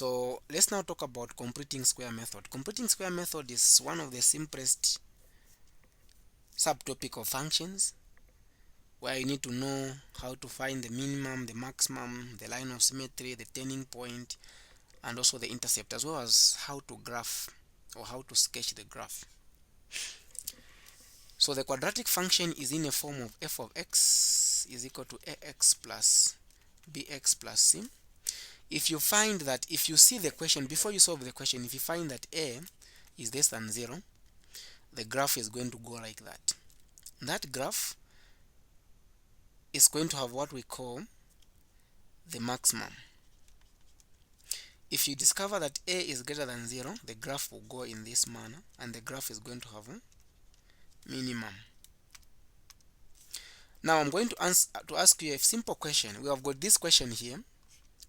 So let's now talk about completing square method. Completing square method is one of the simplest subtopic of functions, where you need to know how to find the minimum, the maximum, the line of symmetry, the turning point, and also the intercept, as well as how to graph or how to sketch the graph. So the quadratic function is in a form of f of x is equal to ax plus bx plus c. If you find that, if you see the question, before you solve the question, if you find that a is less than 0, the graph is going to go like that. That graph is going to have what we call the maximum. If you discover that a is greater than 0, the graph will go in this manner, and the graph is going to have a minimum. Now I'm going to ask you a simple question. We have got this question here,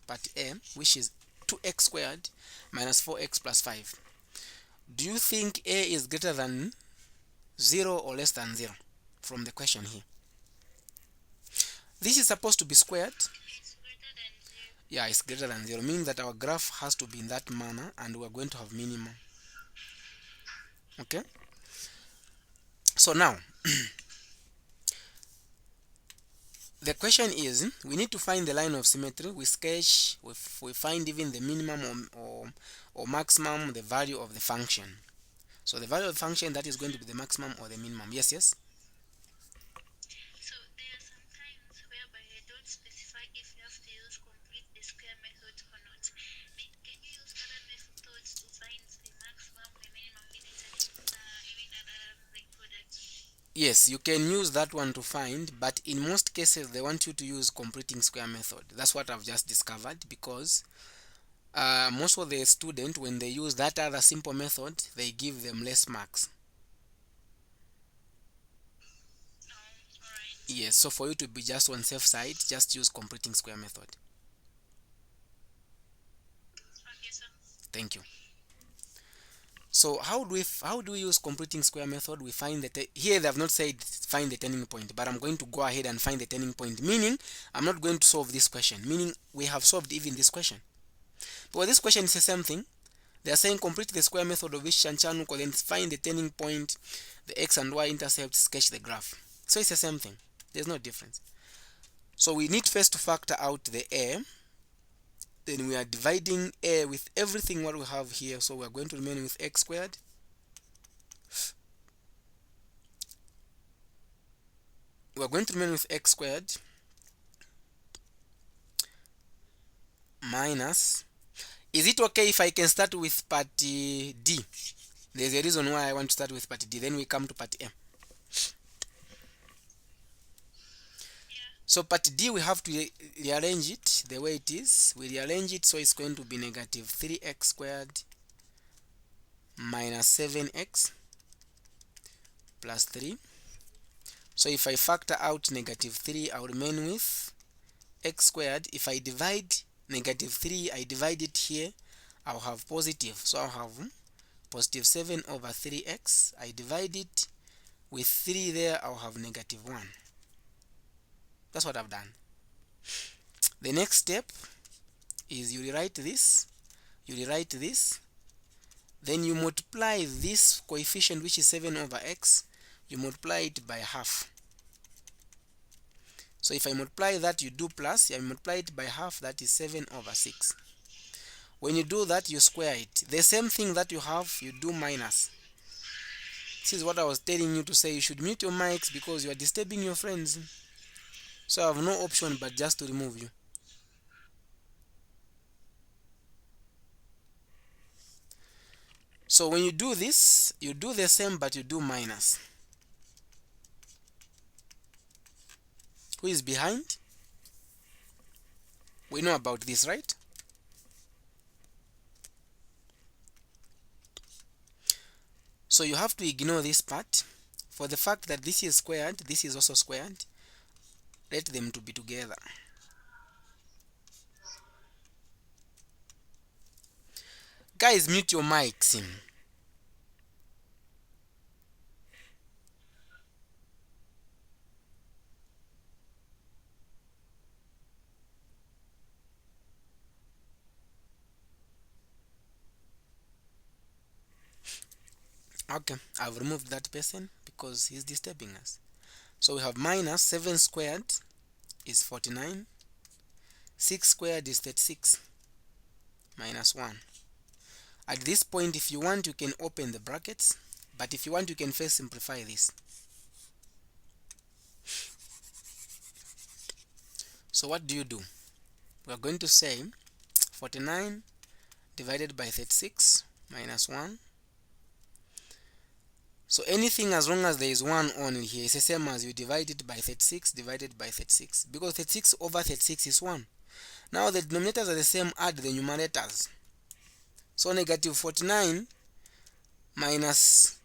part A, which is 2x squared minus 4x plus 5. Do you think a is greater than 0 or less than 0 from the question here? This is supposed to be squared. It's greater than 0. Yeah, it's greater than 0, meaning that our graph has to be in that manner, and we're going to have minimum. Okay, so now the question is, we need to find the line of symmetry. We sketch, we find even the minimum or maximum, the value of the function. So the value of the function, that is going to be the maximum or the minimum. Yes, yes. So there are some times whereby they don't specify if you have to use complete the square method or not. Can you use other methods to find the maximum, the minimum, even other like products? Yes, you can use that one to find, but in most cases they want you to use completing square method. That's what I've just discovered, because most of the students, when they use that other simple method, they give them less marks. Oh, alright. Yes, so for you to be just on safe side, just use completing square method. Okay, so Thank you. So how do we use completing square method? We find that here they have not said find the turning point, but I'm going to go ahead and find the turning point, meaning I'm not going to solve this question, meaning we have solved even this question. But this question is the same thing. They are saying complete the square method of each Chanchanuko, then find the turning point, the x and y intercept, sketch the graph. So it's the same thing. There's no difference. So we need first to factor out the a. Then we are dividing a with everything what we have here. So we are going to remain with x squared we are going to remain with x squared minus, is it okay if I can start with part D? There's a reason why I want to start with part D, then we come to part A. yeah. So part D, we have to rearrange it the way it is. We rearrange it, so it's going to be negative 3x squared minus 7x plus 3. So if I factor out negative 3, I'll remain with x squared. If I divide negative 3, I divide it here, I'll have positive. So I'll have positive 7 over 3x. I divide it with 3 there, I'll have negative 1. That's what I've done. The next step is you rewrite this, then you multiply this coefficient, which is 7 over x, you multiply it by half. So if I multiply that, you do plus, I multiply it by half, that is 7 over 6. When you do that, you square it. The same thing that you have, you do minus. This is what I was telling you to say. You should mute your mics because you are disturbing your friends. So I have no option but just to remove you. So when you do this, you do the same but you do minus. Who is behind? We know about this, right? So you have to ignore this part. For the fact that this is squared, this is also squared, let them to be together. Guys, mute your mics. Okay, I've removed that person because he's disturbing us. So we have minus 7 squared is 49, 6 squared is 36, minus 1. At this point, if you want, you can open the brackets, but if you want, you can first simplify this. So what do? We are going to say 49 divided by 36 minus 1. So anything as long as there is 1 only here, it's the same as you divide it by 36 divided by 36, because 36 over 36 is 1. Now the denominators are the same, add the numerators. So negative 49 minus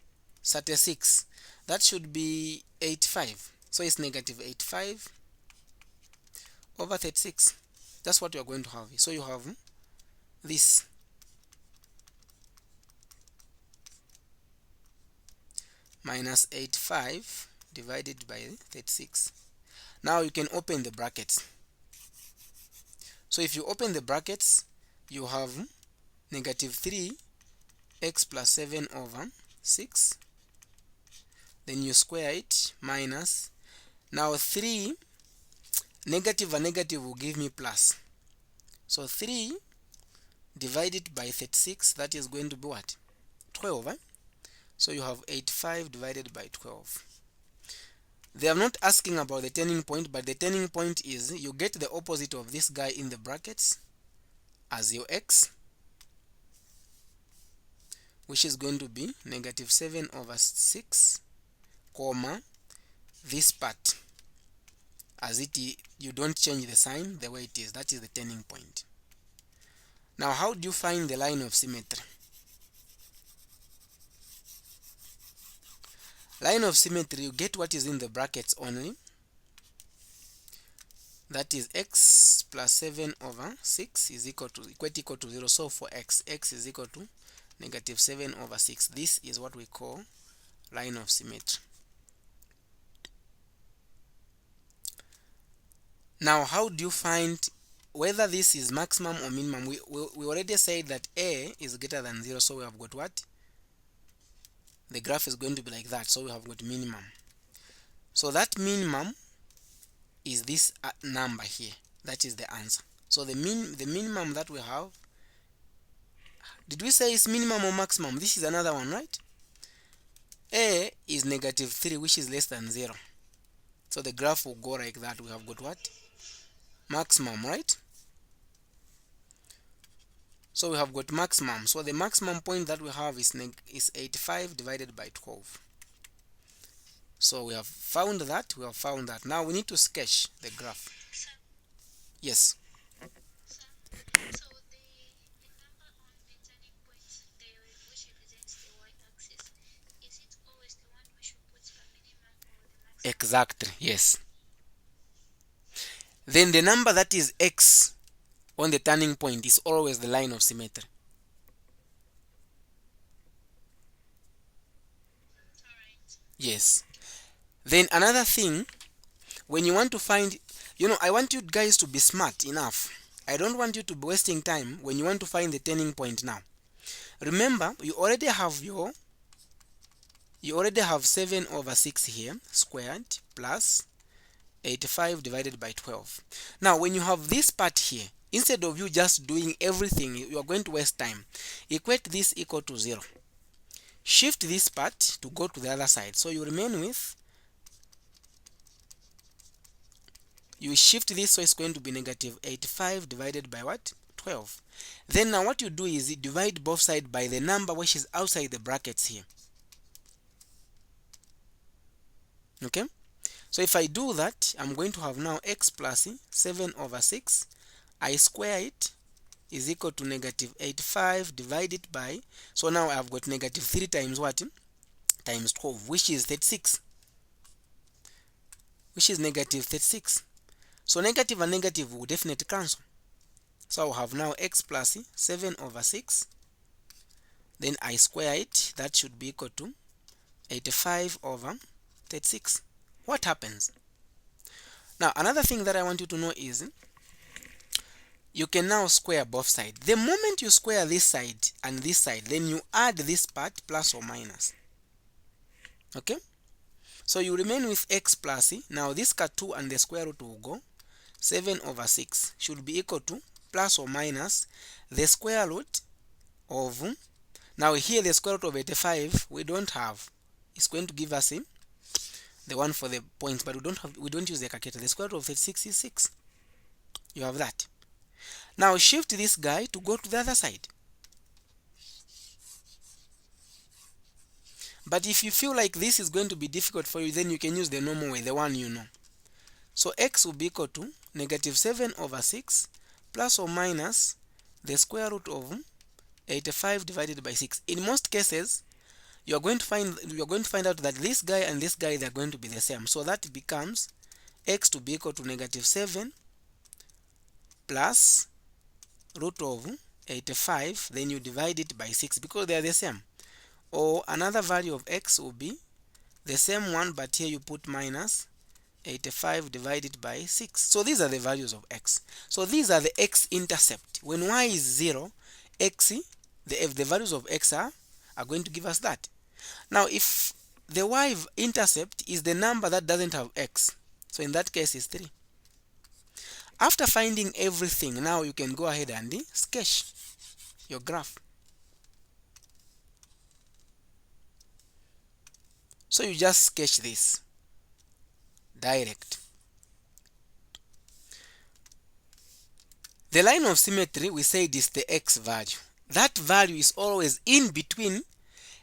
36, that should be 85. So it's negative 85 over 36. That's what you are going to have. So you have this minus 85 divided by 36. Now you can open the brackets. So if you open the brackets, you have negative 3x plus 7 over 6. Then you square it minus. Now 3, negative and negative will give me plus. So 3 divided by 36, that is going to be what? 12. So you have 85 divided by 12. They are not asking about the turning point, but the turning point is you get the opposite of this guy in the brackets as your x, which is going to be negative 7 over 6, comma, this part, as you don't change the sign the way it is. That is the turning point. Now how do you find the line of symmetry? Line of symmetry, you get what is in the brackets only. That is x plus 7 over 6 is equal to 0. So for x is equal to negative 7 over 6. This is what we call line of symmetry. Now how do you find whether this is maximum or minimum? We already said that a is greater than 0, so we have got what? The graph is going to be like that, so we have got minimum. So that minimum is this number here. That is the answer. So the minimum that we have, did we say it's minimum or maximum? This is another one, right? A is negative 3, which is less than 0. So the graph will go like that. We have got what? Maximum, right? So we have got maximum. So the maximum point that we have is 85 divided by 12. So we have found that. Now we need to sketch the graph. So, Yes. so the number on the turning point, which represents the y-axis, is it always the one we should put a minimum or the maximum? Exactly. Yes. Then the number that is x on the turning point is always the line of symmetry. Alright. Yes. Then another thing, when you want to find, I want you guys to be smart enough. I don't want you to be wasting time when you want to find the turning point now. Remember, you already have 7 over 6 here squared plus 85 divided by 12. Now when you have this part here, instead of you just doing everything, you are going to waste time. Equate this equal to 0. Shift this part to go to the other side. So you remain with, you shift this, so it's going to be negative 85 divided by what? 12. Then now what you do is you divide both sides by the number which is outside the brackets here. Okay? So if I do that, I'm going to have now x plus 7 over 6. I square it is equal to negative 85 divided by, so now I've got negative 3 times what? Times 12, which is 36. Which is negative 36. So negative and negative will definitely cancel. So I'll have now x plus 7 over 6. Then I square it. That should be equal to 85 over 36. What happens? Now another thing that I want you to know is you can now square both sides. The moment you square this side and this side, then you add this part plus or minus. Okay, so you remain with x plus, now this cut 2 and the square root will go. 7 over 6 should be equal to plus or minus the square root of, now here the square root of 85 we don't have, it's going to give us the one for the points, but we don't use the calculator. The square root of 36 is 6. You have that. Now shift this guy to go to the other side. But if you feel like this is going to be difficult for you, then you can use the normal way, the one you know. So x will be equal to negative 7 over 6 plus or minus the square root of 85 divided by 6. In most cases, you are going to find out that this guy and this guy, they are going to be the same. So that becomes x to be equal to negative 7 plus root of 85, then you divide it by 6 because they are the same. Or another value of x will be the same one, but here you put minus 85 divided by 6. So these are the values of x. So these are the x-intercept. When y is 0, x, if the values of x are going to give us that. Now if the y-intercept is the number that doesn't have x, so in that case it's 3. After finding everything, now you can go ahead and sketch your graph. So you just sketch this direct. The line of symmetry, we said, is the x value. That value is always in between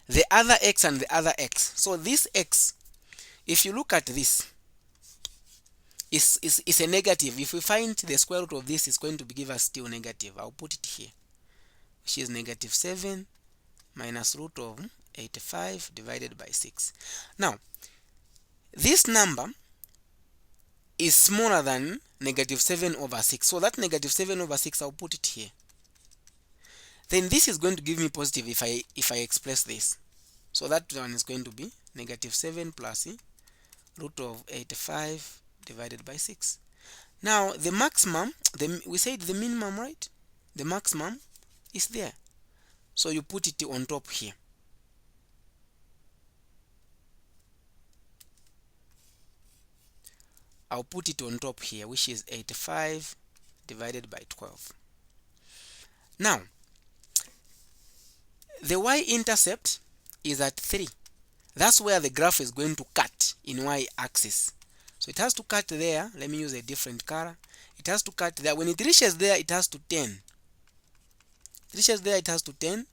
the other x and the other x. So this x, if you look at this, is a negative. If we find the square root of this, it's going to give us still negative. I'll put it here, which is negative 7 minus root of 85 divided by 6. Now, this number is smaller than negative 7 over 6. So that negative 7 over 6, I'll put it here. Then this is going to give me positive if I express this. So that one is going to be negative 7 plus root of 85 divided by 6. Now the maximum, we said the minimum, right? The maximum is there. So you put it on top here. I'll put it on top here, which is 85 divided by 12. Now, the y-intercept is at 3. That's where the graph is going to cut in y-axis. So it has to cut there. Let me use a different color. It has to cut there. When it reaches there, it has to 10. It reaches there, it has to 10.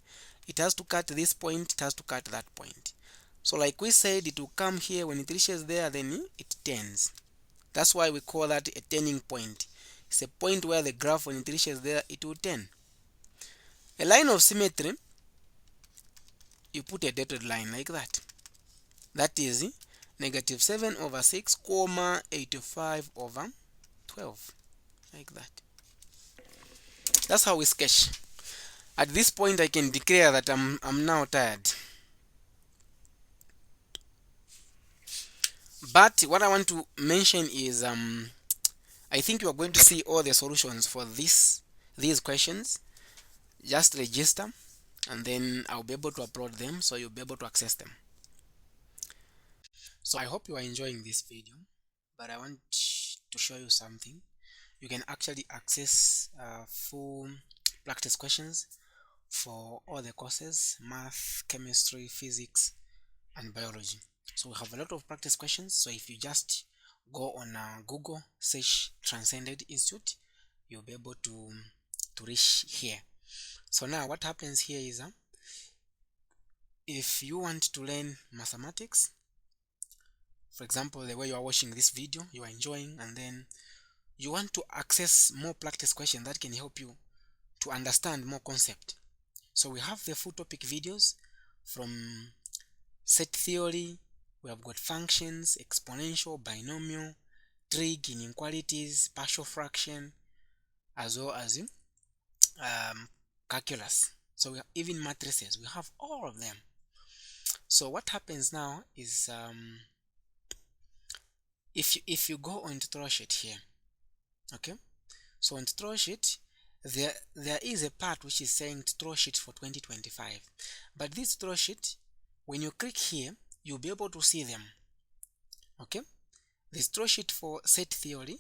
It has to cut this point. It has to cut that point. So like we said, it will come here. When it reaches there, then it turns. That's why we call that a turning point. It's a point where the graph, when it reaches there, it will turn. A line of symmetry, you put a dotted line like that. That is negative 7 over 6, comma 85 over 12. Like that. That's how we sketch. At this point, I can declare that I'm now tired. But what I want to mention is I think you are going to see all the solutions for these questions. Just register and then I'll be able to upload them, so you'll be able to access them. So I hope you are enjoying this video, but I want to show you something. You can actually access full practice questions for all the courses: math, chemistry, physics, and biology. So we have a lot of practice questions. So if you just go on Google, search Transcended Institute, you'll be able to reach here. So now what happens here is if you want to learn mathematics, for example, the way you are watching this video, you are enjoying, and then you want to access more practice questions that can help you to understand more concept. So we have the full topic videos from set theory. We have got functions, exponential, binomial, trig, inequalities, partial fraction, as well as calculus. So we have even matrices. We have all of them. So what happens now is if you go on tutorial sheet here, okay, so on tutorial sheet there is a part which is saying tutorial sheet for 2025, but this tutorial sheet, when you click here, you'll be able to see them. Okay, there's draw sheet for set theory,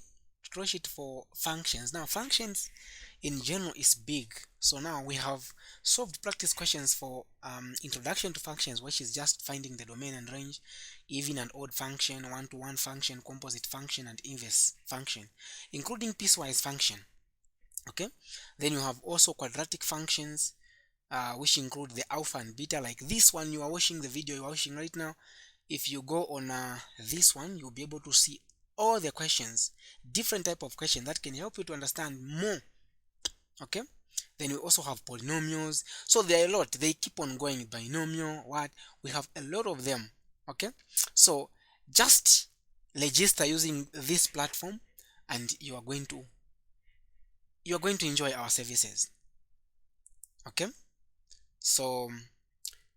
draw sheet for functions. Now functions in general is big, so now we have solved practice questions for introduction to functions, which is just finding the domain and range, even and odd function, one-to-one function, composite function, and inverse function, including piecewise function. Okay, then you have also quadratic functions, which include the alpha and beta, like this one you are watching, the video you are watching right now. If you go on this one, you'll be able to see all the questions, different type of question that can help you to understand more. Okay, then we also have polynomials, so there are a lot, they keep on going. Binomial, what, we have a lot of them. Okay, so just register using this platform and you are going to enjoy our services. Okay, so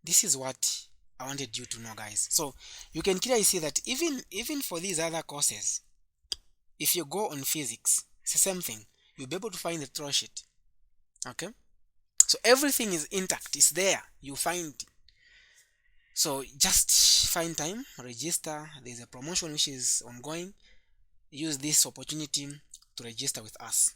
this is what I wanted you to know, guys. So you can clearly see that even for these other courses, if you go on physics, it's the same thing. You'll be able to find the draw sheet. Okay, so everything is intact, it's there, you find. So just find time, register. There's a promotion which is ongoing. Use this opportunity to register with us.